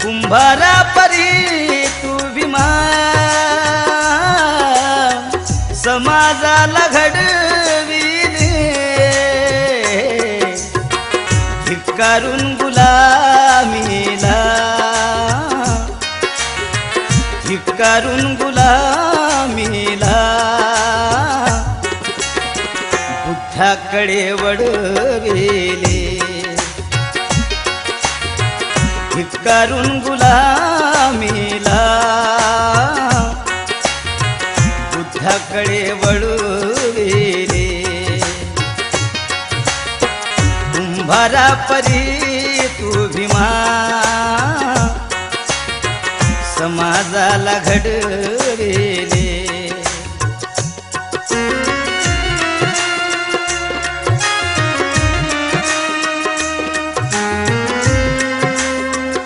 कुंभारा परी तू भीमा समाजाला घडविले धिक्कारून गुलामीला धिक्कारून गुलामीला बुद्धाकडे वळविले धिक्कारून गुलामीला बुद्धाकडे वळविले कुंभारा परी तू भीमा समाजाला घडविले